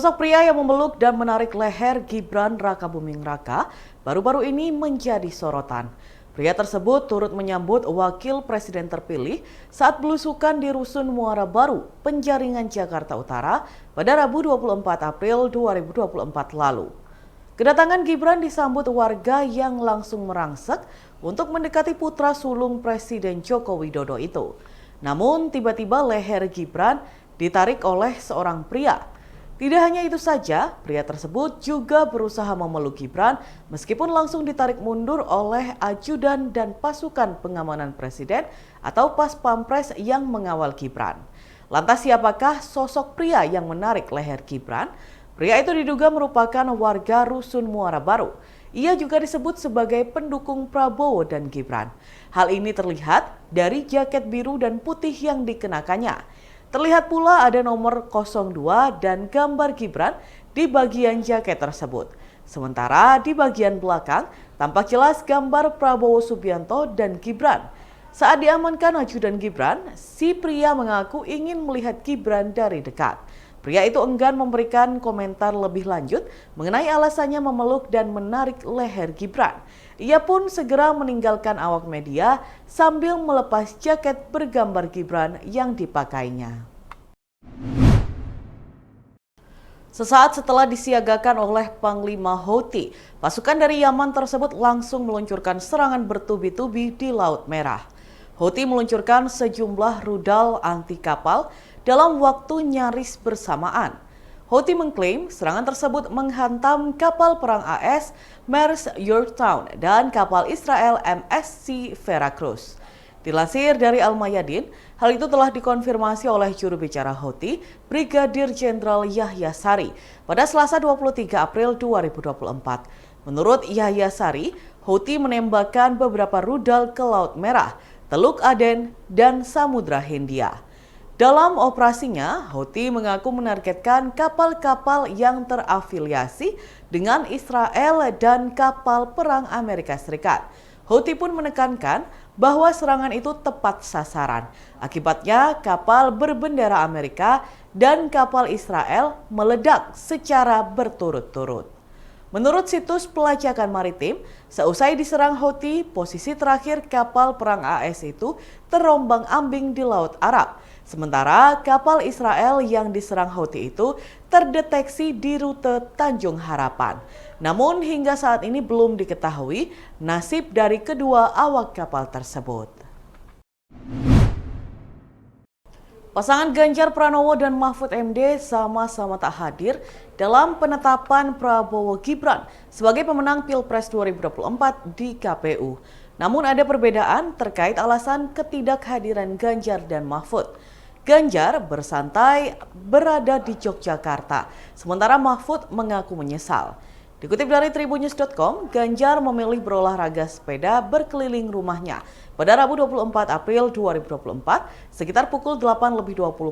Sosok pria yang memeluk dan menarik leher Gibran Rakabuming Raka baru-baru ini menjadi sorotan. Pria tersebut turut menyambut wakil presiden terpilih saat belusukan di Rusun Muara Baru, Penjaringan Jakarta Utara pada Rabu 24 April 2024 lalu. Kedatangan Gibran disambut warga yang langsung merangsek untuk mendekati putra sulung Presiden Joko Widodo itu. Namun tiba-tiba leher Gibran ditarik oleh seorang pria. Tidak hanya itu saja, pria tersebut juga berusaha memeluk Gibran meskipun langsung ditarik mundur oleh ajudan dan pasukan pengamanan presiden atau pas pampres yang mengawal Gibran. Lantas siapakah sosok pria yang menarik leher Gibran? Pria itu diduga merupakan warga Rusun Muara Baru. Ia juga disebut sebagai pendukung Prabowo dan Gibran. Hal ini terlihat dari jaket biru dan putih yang dikenakannya. Terlihat pula ada nomor 02 dan gambar Gibran di bagian jaket tersebut. Sementara di bagian belakang tampak jelas gambar Prabowo Subianto dan Gibran. Saat diamankan ajudan Gibran, si pria mengaku ingin melihat Gibran dari dekat. Pria itu enggan memberikan komentar lebih lanjut mengenai alasannya memeluk dan menarik leher Gibran. Ia pun segera meninggalkan awak media sambil melepas jaket bergambar Gibran yang dipakainya. Sesaat setelah disiagakan oleh Panglima Houthi, pasukan dari Yaman tersebut langsung meluncurkan serangan bertubi-tubi di Laut Merah. Houthi meluncurkan sejumlah rudal anti kapal dalam waktu nyaris bersamaan. Houthi mengklaim serangan tersebut menghantam kapal perang AS Maersk Yorktown dan kapal Israel MSC Veracruz. Dilansir dari Al-Mayadin, hal itu telah dikonfirmasi oleh juru bicara Houthi, Brigadir Jenderal Yahya Sari, pada Selasa 23 April 2024. Menurut Yahya Sari, Houthi menembakkan beberapa rudal ke Laut Merah, Teluk Aden, dan Samudra Hindia. Dalam operasinya, Houthi mengaku menargetkan kapal-kapal yang terafiliasi dengan Israel dan kapal perang Amerika Serikat. Houthi pun menekankan bahwa serangan itu tepat sasaran. Akibatnya, kapal berbendera Amerika dan kapal Israel meledak secara berturut-turut. Menurut situs pelacakan maritim, seusai diserang Houthi, posisi terakhir kapal perang AS itu terombang-ambing di Laut Arab. Sementara kapal Israel yang diserang Houthi itu terdeteksi di rute Tanjung Harapan. Namun hingga saat ini belum diketahui nasib dari kedua awak kapal tersebut. Pasangan Ganjar Pranowo dan Mahfud MD sama-sama tak hadir dalam penetapan Prabowo Gibran sebagai pemenang Pilpres 2024 di KPU. Namun ada perbedaan terkait alasan ketidakhadiran Ganjar dan Mahfud. Ganjar bersantai berada di Yogyakarta, sementara Mahfud mengaku menyesal. Dikutip dari tribunnews.com, Ganjar memilih berolahraga sepeda berkeliling rumahnya pada Rabu 24 April 2024 sekitar pukul 8.20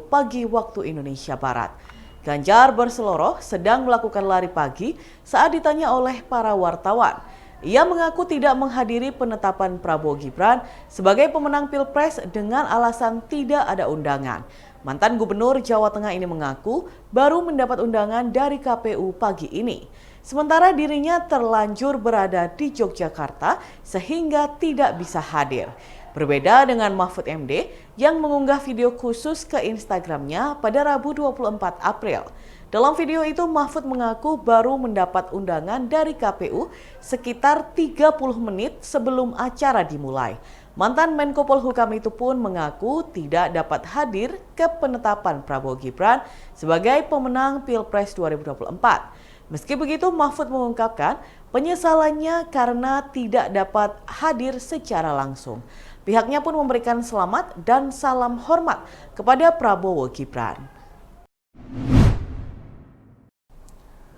pagi waktu Indonesia Barat. Ganjar berseloroh sedang melakukan lari pagi saat ditanya oleh para wartawan. Ia mengaku tidak menghadiri penetapan Prabowo Gibran sebagai pemenang Pilpres dengan alasan tidak ada undangan. Mantan Gubernur Jawa Tengah ini mengaku baru mendapat undangan dari KPU pagi ini. Sementara dirinya terlanjur berada di Yogyakarta sehingga tidak bisa hadir. Berbeda dengan Mahfud MD yang mengunggah video khusus ke Instagramnya pada Rabu 24 April. Dalam video itu Mahfud mengaku baru mendapat undangan dari KPU sekitar 30 menit sebelum acara dimulai. Mantan Menko Polhukam itu pun mengaku tidak dapat hadir ke penetapan Prabowo Gibran sebagai pemenang Pilpres 2024. Meski begitu, Mahfud mengungkapkan penyesalannya karena tidak dapat hadir secara langsung. Pihaknya pun memberikan selamat dan salam hormat kepada Prabowo Gibran.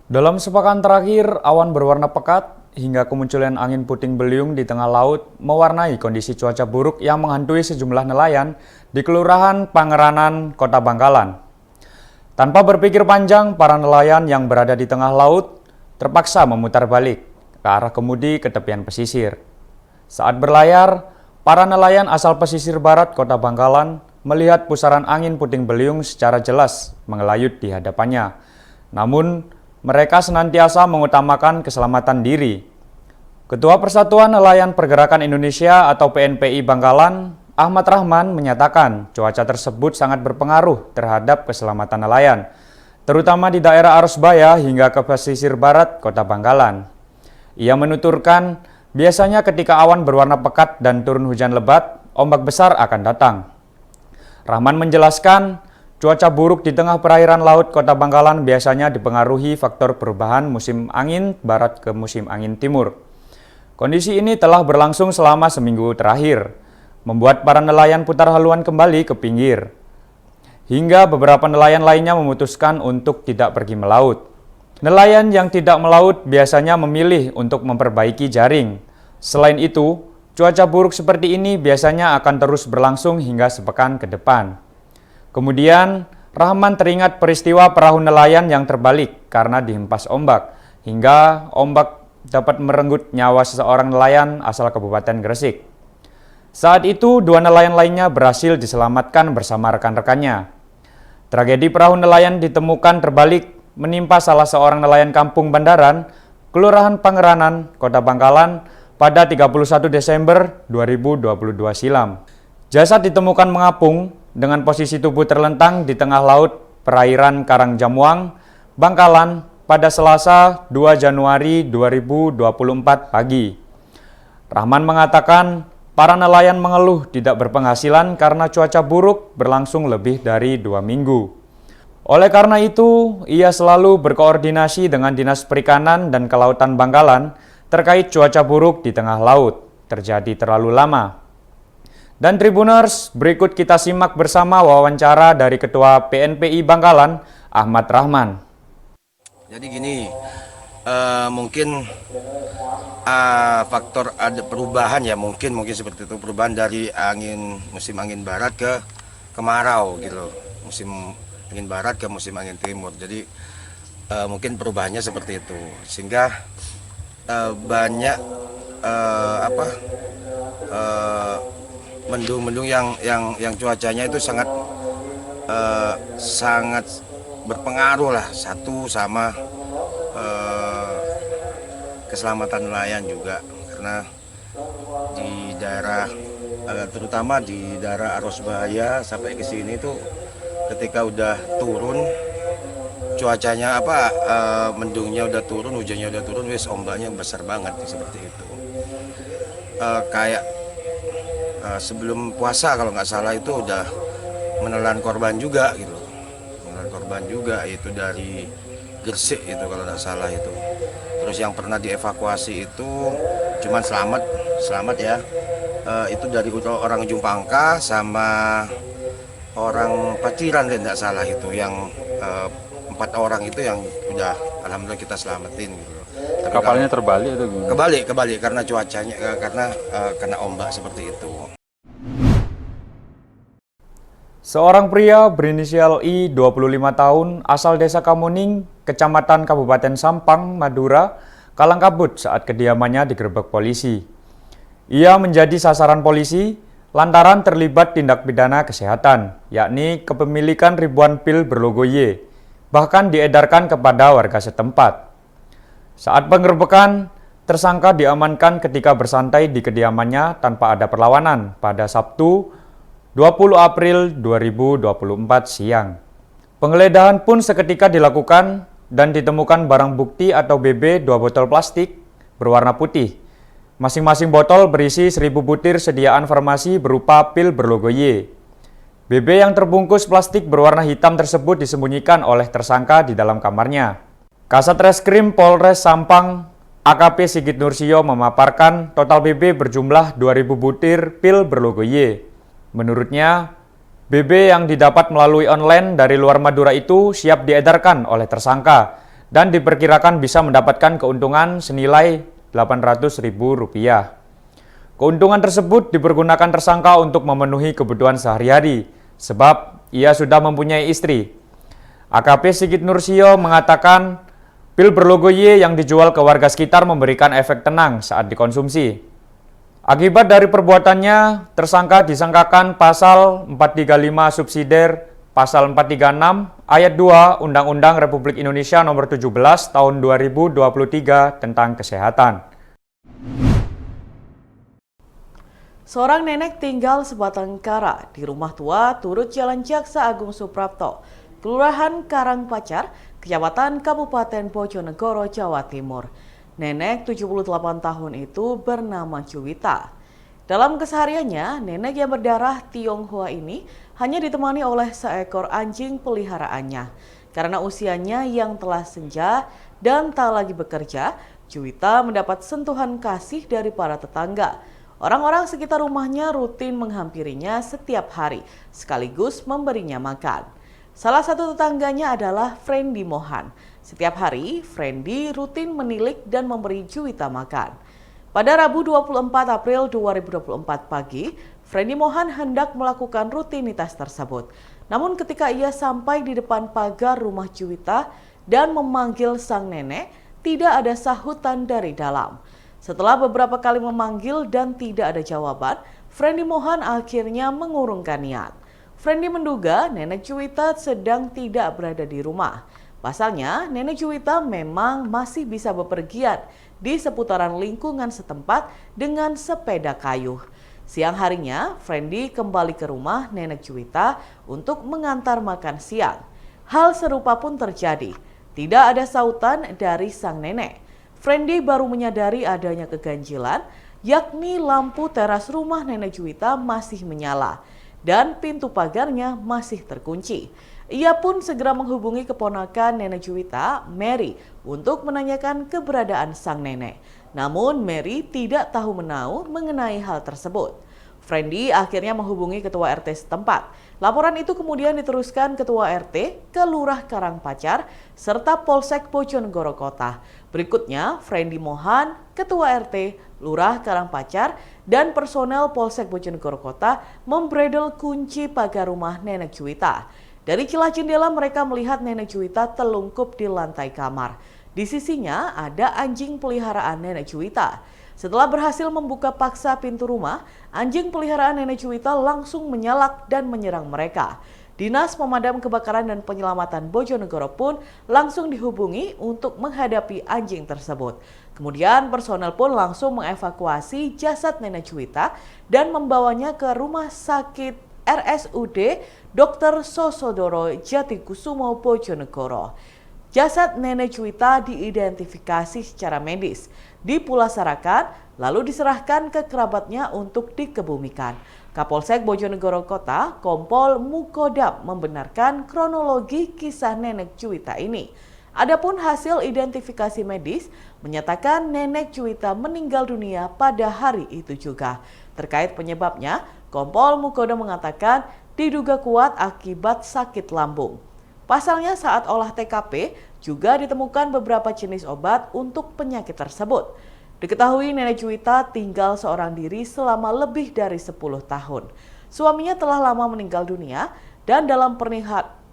Dalam sepekan terakhir, awan berwarna pekat hingga kemunculan angin puting beliung di tengah laut mewarnai kondisi cuaca buruk yang menghantui sejumlah nelayan di Kelurahan Pangeranan, Kota Bangkalan. Tanpa berpikir panjang, para nelayan yang berada di tengah laut terpaksa memutar balik ke arah kemudi ke tepian pesisir. Saat berlayar, para nelayan asal pesisir barat Kota Bangkalan melihat pusaran angin puting beliung secara jelas mengelayut di hadapannya. Namun, mereka senantiasa mengutamakan keselamatan diri. Ketua Persatuan Nelayan Pergerakan Indonesia atau PNPI Bangkalan, Ahmad Rahman menyatakan cuaca tersebut sangat berpengaruh terhadap keselamatan nelayan, terutama di daerah Arosbaya hingga ke pesisir barat Kota Bangkalan. Ia menuturkan, biasanya ketika awan berwarna pekat dan turun hujan lebat, ombak besar akan datang. Rahman menjelaskan, cuaca buruk di tengah perairan laut Kota Bangkalan biasanya dipengaruhi faktor perubahan musim angin barat ke musim angin timur. Kondisi ini telah berlangsung selama seminggu terakhir, membuat para nelayan putar haluan kembali ke pinggir. Hingga beberapa nelayan lainnya memutuskan untuk tidak pergi melaut. Nelayan yang tidak melaut biasanya memilih untuk memperbaiki jaring. Selain itu, cuaca buruk seperti ini biasanya akan terus berlangsung hingga sepekan ke depan. Kemudian, Rahman teringat peristiwa perahu nelayan yang terbalik karena dihempas ombak, hingga ombak dapat merenggut nyawa seseorang nelayan asal Kabupaten Gresik. Saat itu, 2 nelayan lainnya berhasil diselamatkan bersama rekan-rekannya. Tragedi perahu nelayan ditemukan terbalik menimpa salah seorang nelayan Kampung Bandaran, Kelurahan Pangeranan, Kota Bangkalan, pada 31 Desember 2022 silam. Jasad ditemukan mengapung dengan posisi tubuh terlentang di tengah laut perairan Karangjamuang, Bangkalan pada Selasa 2 Januari 2024 pagi. Rahman mengatakan para nelayan mengeluh tidak berpenghasilan karena cuaca buruk berlangsung lebih dari 2 minggu. Oleh karena itu, ia selalu berkoordinasi dengan Dinas Perikanan dan Kelautan Bangkalan terkait cuaca buruk di tengah laut terjadi terlalu lama. Dan Tribuners, berikut kita simak bersama wawancara dari Ketua PNPI Bangkalan, Ahmad Rahman. Jadi gini, mungkin faktor ada perubahan ya, mungkin seperti itu, perubahan dari musim angin barat ke kemarau gitu, musim angin barat ke musim angin timur. Jadi mungkin perubahannya seperti itu, sehingga banyak mendung-mendung yang cuacanya itu sangat berpengaruh lah, satu sama keselamatan nelayan juga, karena di daerah terutama di daerah Arosbaya sampai ke sini tuh ketika udah turun cuacanya mendungnya udah turun, hujannya udah turun, wis ombaknya besar banget seperti itu. Kayak sebelum puasa kalau nggak salah itu udah menelan korban juga gitu, itu dari Gresik itu kalau nggak salah itu. Terus yang pernah dievakuasi itu cuman selamat ya, itu dari orang Ujung Pangka sama orang Paciran dan nggak salah itu, yang 4 orang itu yang udah alhamdulillah kita selamatin gitu. Tapi kapalnya terbalik atau gimana? Kebalik karena cuacanya, karena kena ombak seperti itu. Seorang pria berinisial I, 25 tahun, asal Desa Kamuning, Kecamatan Kabupaten Sampang, Madura, kalang kabut saat kediamannya digerebek polisi. Ia menjadi sasaran polisi lantaran terlibat tindak pidana kesehatan, yakni kepemilikan ribuan pil berlogo Y, bahkan diedarkan kepada warga setempat. Saat penggerebekan, tersangka diamankan ketika bersantai di kediamannya tanpa ada perlawanan pada Sabtu 20 April 2024 siang. Penggeledahan pun seketika dilakukan dan ditemukan barang bukti atau BB 2 botol plastik berwarna putih. Masing-masing botol berisi 1000 butir sediaan farmasi berupa pil berlogo Y. BB yang terbungkus plastik berwarna hitam tersebut disembunyikan oleh tersangka di dalam kamarnya. Kasat Reskrim Polres Sampang, AKP Sigit Nursio memaparkan total BB berjumlah 2000 butir pil berlogo Y. Menurutnya, BB yang didapat melalui online dari luar Madura itu siap diedarkan oleh tersangka dan diperkirakan bisa mendapatkan keuntungan senilai Rp800.000. Keuntungan tersebut dipergunakan tersangka untuk memenuhi kebutuhan sehari-hari, sebab ia sudah mempunyai istri. AKP Sigit Nursio mengatakan, pil berlogo Y yang dijual ke warga sekitar memberikan efek tenang saat dikonsumsi. Akibat dari perbuatannya, tersangka disangkakan pasal 435 subsidiar, pasal 436 ayat 2 Undang-Undang Republik Indonesia Nomor 17 Tahun 2023 tentang kesehatan. Seorang nenek tinggal sebatang kara di rumah tua turut Jalan Jaksa Agung Suprapto, Kelurahan Karangpacar, Kecamatan Kabupaten Bojonegoro, Jawa Timur. Nenek 78 tahun itu bernama Juwita. Dalam kesehariannya, nenek yang berdarah Tionghoa ini hanya ditemani oleh seekor anjing peliharaannya. Karena usianya yang telah senja dan tak lagi bekerja, Juwita mendapat sentuhan kasih dari para tetangga. Orang-orang sekitar rumahnya rutin menghampirinya setiap hari, sekaligus memberinya makan. Salah satu tetangganya adalah Friendy Mohan. Setiap hari, Friendy rutin menilik dan memberi Juwita makan. Pada Rabu 24 April 2024 pagi, Friendy Mohan hendak melakukan rutinitas tersebut. Namun ketika ia sampai di depan pagar rumah Juwita dan memanggil sang nenek, tidak ada sahutan dari dalam. Setelah beberapa kali memanggil dan tidak ada jawaban, Friendy Mohan akhirnya mengurungkan niat. Friendy menduga nenek Juwita sedang tidak berada di rumah. Pasalnya, nenek Juwita memang masih bisa bepergian di seputaran lingkungan setempat dengan sepeda kayu. Siang harinya, Friendy kembali ke rumah nenek Juwita untuk mengantar makan siang. Hal serupa pun terjadi. Tidak ada sautan dari sang nenek. Friendy baru menyadari adanya keganjilan, yakni lampu teras rumah nenek Juwita masih menyala dan pintu pagarnya masih terkunci. Ia pun segera menghubungi keponakan nenek Juwita, Mary, untuk menanyakan keberadaan sang nenek. Namun Mary tidak tahu menahu mengenai hal tersebut. Friendy akhirnya menghubungi ketua RT setempat. Laporan itu kemudian diteruskan ketua RT ke Lurah Karangpacar serta Polsek Bojonegoro Kota. Berikutnya, Friendy Mohan, ketua RT, Lurah Karangpacar, dan personel Polsek Bojonegoro Kota membredel kunci pagar rumah nenek Juwita. Dari celah jendela mereka melihat nenek Juwita telungkup di lantai kamar. Di sisinya ada anjing peliharaan nenek Juwita. Setelah berhasil membuka paksa pintu rumah, anjing peliharaan nenek Juwita langsung menyalak dan menyerang mereka. Dinas Pemadam Kebakaran dan Penyelamatan Bojonegoro pun langsung dihubungi untuk menghadapi anjing tersebut. Kemudian personel pun langsung mengevakuasi jasad nenek Juwita dan membawanya ke rumah sakit RSUD Dr. Sosodoro Jatikusumo Bojonegoro. Jasad nenek Juwita diidentifikasi secara medis, dipulasarakan, lalu diserahkan ke kerabatnya untuk dikebumikan. Kapolsek Bojonegoro Kota, Kompol Mukodam, membenarkan kronologi kisah nenek Juwita ini. Adapun hasil identifikasi medis menyatakan nenek Juwita meninggal dunia pada hari itu juga. Terkait penyebabnya, Kompol Mukodam mengatakan diduga kuat akibat sakit lambung. Pasalnya saat olah TKP juga ditemukan beberapa jenis obat untuk penyakit tersebut. Diketahui nenek Juwita tinggal seorang diri selama lebih dari 10 tahun. Suaminya telah lama meninggal dunia dan dalam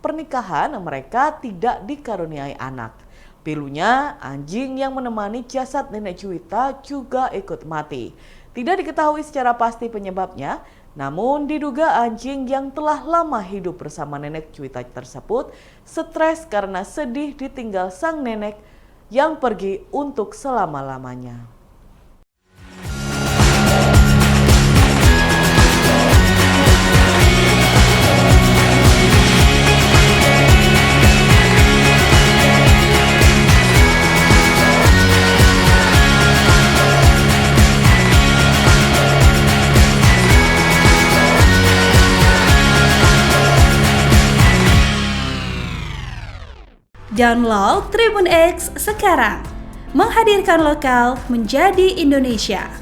pernikahan mereka tidak dikaruniai anak. Pilunya, anjing yang menemani jasad nenek Juwita juga ikut mati. Tidak diketahui secara pasti penyebabnya, namun diduga anjing yang telah lama hidup bersama nenek Juwita tersebut stres karena sedih ditinggal sang nenek yang pergi untuk selama-lamanya. Download Tribun X sekarang, menghadirkan lokal menjadi Indonesia.